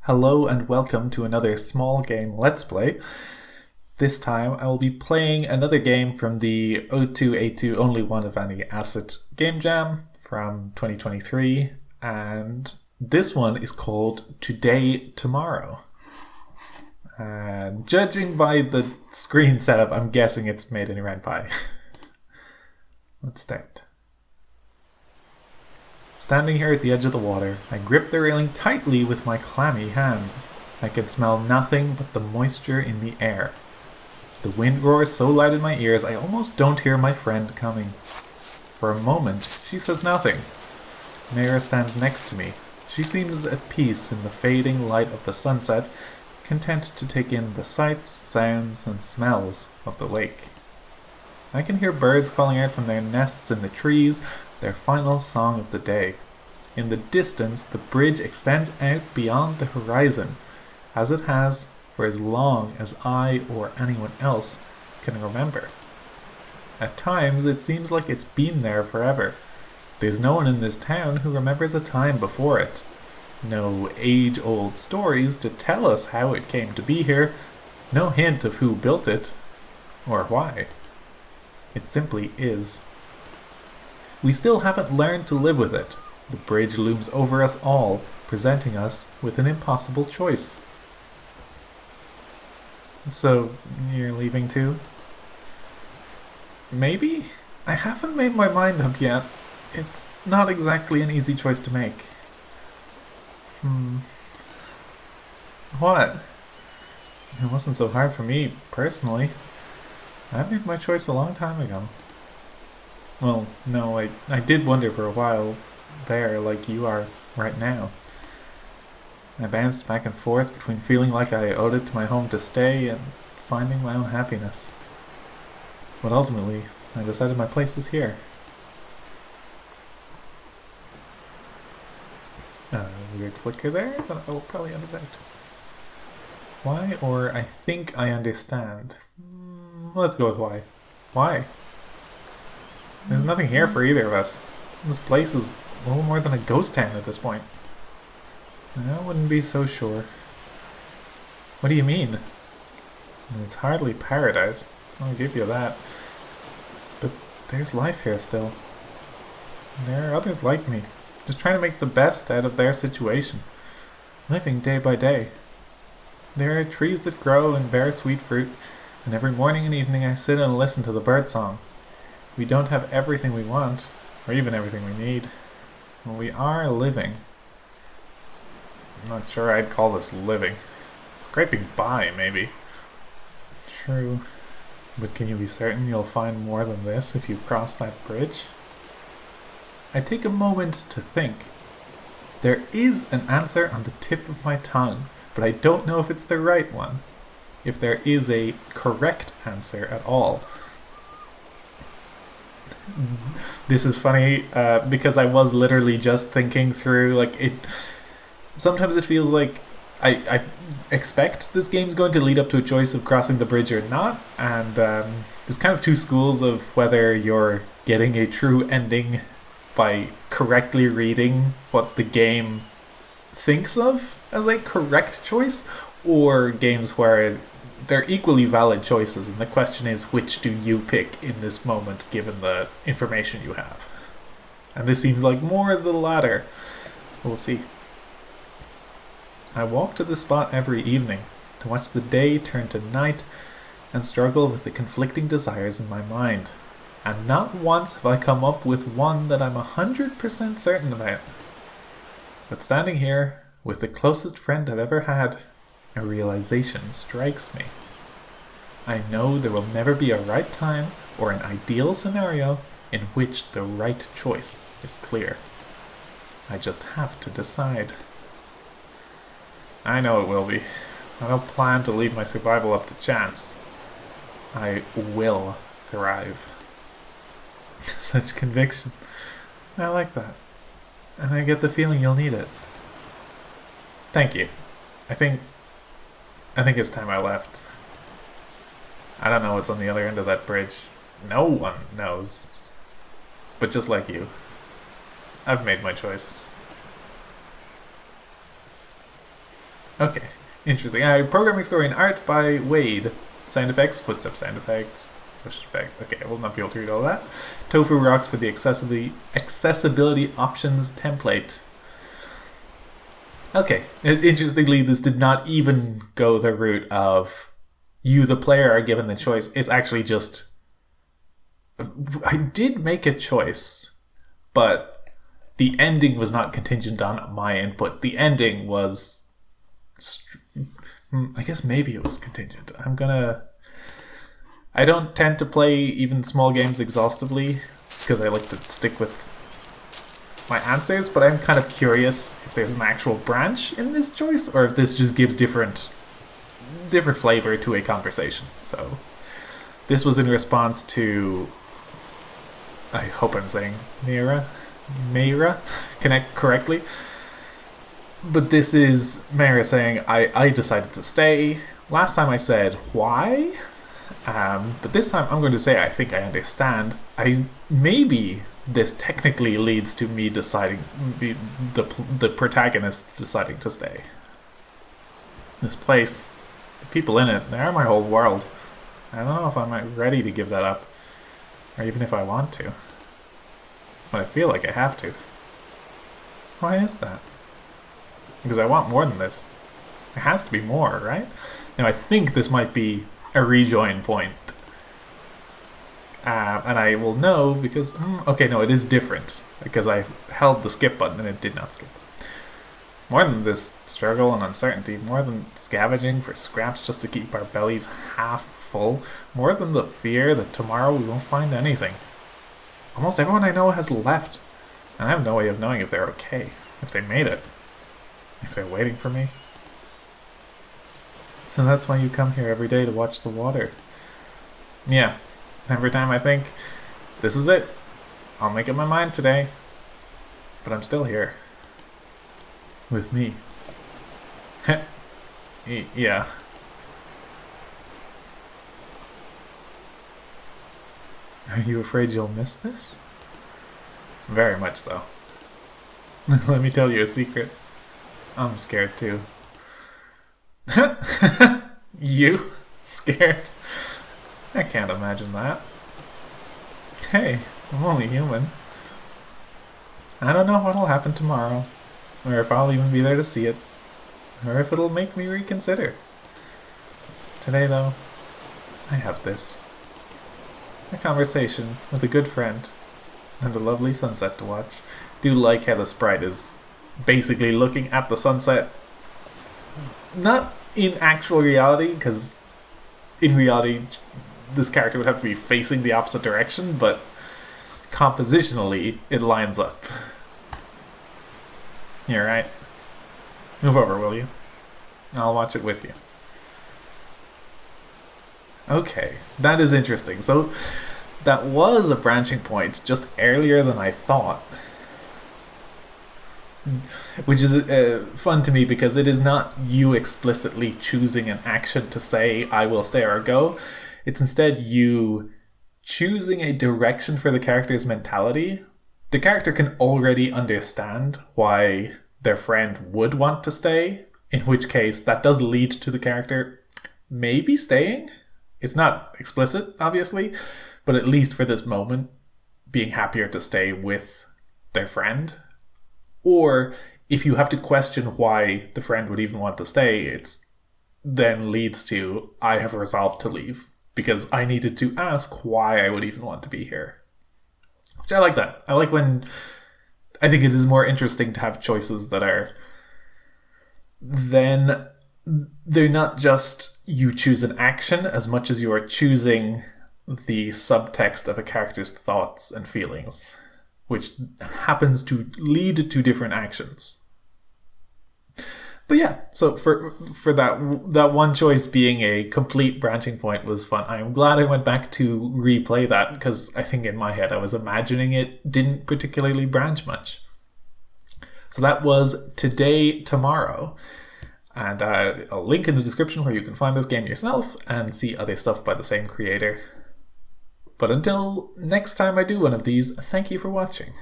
Hello and welcome to another small game Let's Play. This time I will be playing another game from the O2A2 Only One of Any Asset Game Jam from 2023, and this one is called Today Tomorrow. And judging by the screen setup, I'm guessing it's made in Ren'Py. Let's start. Standing here at the edge of the water, I grip the railing tightly with my clammy hands. I can smell nothing but the moisture in the air. The wind roars so loud in my ears I almost don't hear my friend coming. For a moment, she says nothing. Mera stands next to me. She seems at peace in the fading light of the sunset, content to take in the sights, sounds, and smells of the lake. I can hear birds calling out from their nests in the trees, their final song of the day. In the distance, the bridge extends out beyond the horizon, as it has for as long as I or anyone else can remember. At times, it seems like it's been there forever. There's no one in this town who remembers a time before it. No age-old stories to tell us how it came to be here, no hint of who built it, or why. It simply is. We still haven't learned to live with it. The bridge looms over us all, presenting us with an impossible choice. So, you're leaving too? Maybe? I haven't made my mind up yet. It's not exactly an easy choice to make. What? It wasn't so hard for me, personally. I made my choice a long time ago. Well, no, I did wonder for a while there, like you are right now. I bounced back and forth between feeling like I owed it to my home to stay and finding my own happiness. But ultimately, I decided my place is here. Weird flicker there, but I will probably edit out. Why, or I think I understand. Let's go with why. Why? There's nothing here for either of us. This place is a little more than a ghost town at this point. I wouldn't be so sure. What do you mean? It's hardly paradise, I'll give you that. But there's life here still. There are others like me, just trying to make the best out of their situation, living day by day. There are trees that grow and bear sweet fruit, and every morning and evening I sit and listen to the birdsong. We don't have everything we want, or even everything we need, but we are living. I'm not sure I'd call this living. Scraping by, maybe. True. But can you be certain you'll find more than this if you cross that bridge? I take a moment to think. There is an answer on the tip of my tongue, but I don't know if it's the right one. If there is a correct answer at all. This is funny because I was literally just thinking through, like, it. Sometimes it feels like I expect this game's going to lead up to a choice of crossing the bridge or not, and there's kind of two schools of whether you're getting a true ending by correctly reading what the game thinks of as a correct choice, or games where they're equally valid choices, and the question is, which do you pick in this moment given the information you have? And this seems like more the latter. We'll see. I walk to this spot every evening to watch the day turn to night and struggle with the conflicting desires in my mind. And not once have I come up with one that I'm 100% certain about. But standing here, with the closest friend I've ever had, a realization strikes me. I know there will never be a right time or an ideal scenario in which the right choice is clear. I just have to decide. I know it will be. I don't plan to leave my survival up to chance. I will thrive. Such conviction. I like that. And I get the feeling you'll need it. Thank you. I think it's time I left. I don't know what's on the other end of that bridge. No one knows. But just like you, I've made my choice. Okay, interesting. Programming story and art by Wade. Sound effects, footstep sound effects, push effects. Okay, I will not be able to read all that. Tofu rocks for the accessibility options template. Okay, interestingly, this did not even go the route of you, the player, are given the choice. It's actually just I did make a choice, but the ending was not contingent on my input. The ending was, I guess maybe it was contingent. I don't tend to play even small games exhaustively because I like to stick with my answers, but I'm kind of curious if there's an actual branch in this choice or if this just gives different flavor to a conversation. So this was in response to, I hope I'm saying Meira connect correctly. But this is Meira saying, I decided to stay. Last time I said why, but this time I'm going to say I think I understand. Maybe this technically leads to me deciding, the protagonist deciding to stay. This place, the people in it, they are my whole world. I don't know if I'm ready to give that up, or even if I want to. But I feel like I have to. Why is that? Because I want more than this. There has to be more, right? Now I think this might be a rejoin point. And I will know because, okay, no, it is different. Because I held the skip button and it did not skip. More than this struggle and uncertainty, more than scavenging for scraps just to keep our bellies half full, more than the fear that tomorrow we won't find anything. Almost everyone I know has left, and I have no way of knowing if they're okay, if they made it, if they're waiting for me. So that's why you come here every day to watch the water. Yeah, every time I think, this is it, I'll make up my mind today, but I'm still here. With me. Yeah. Are you afraid you'll miss this? Very much so. Let me tell you a secret. I'm scared too. You? Scared? I can't imagine that. Hey, I'm only human. I don't know what'll happen tomorrow, or if I'll even be there to see it, or if it'll make me reconsider. Today, though, I have this. A conversation with a good friend, and a lovely sunset to watch. Do like how the sprite is basically looking at the sunset. Not in actual reality, because in reality, this character would have to be facing the opposite direction, but compositionally, it lines up. You're right. Move over, will you? I'll watch it with you. Okay, that is interesting. So, that was a branching point just earlier than I thought. Which is fun to me because it is not you explicitly choosing an action to say, I will stay or go. It's instead you choosing a direction for the character's mentality. The character can already understand why their friend would want to stay, in which case that does lead to the character maybe staying. It's not explicit, obviously, but at least for this moment, being happier to stay with their friend. Or if you have to question why the friend would even want to stay, it's then leads to, I have resolved to leave because I needed to ask why I would even want to be here. Which I like that. I like when I think it is more interesting to have choices that are then they're not just you choose an action as much as you are choosing the subtext of a character's thoughts and feelings, which happens to lead to different actions. But yeah, so for that one choice being a complete branching point was fun. I'm glad I went back to replay that because I think in my head I was imagining it didn't particularly branch much. So that was Today, Tomorrow. And I'll link in the description where you can find this game yourself and see other stuff by the same creator. But until next time I do one of these, thank you for watching.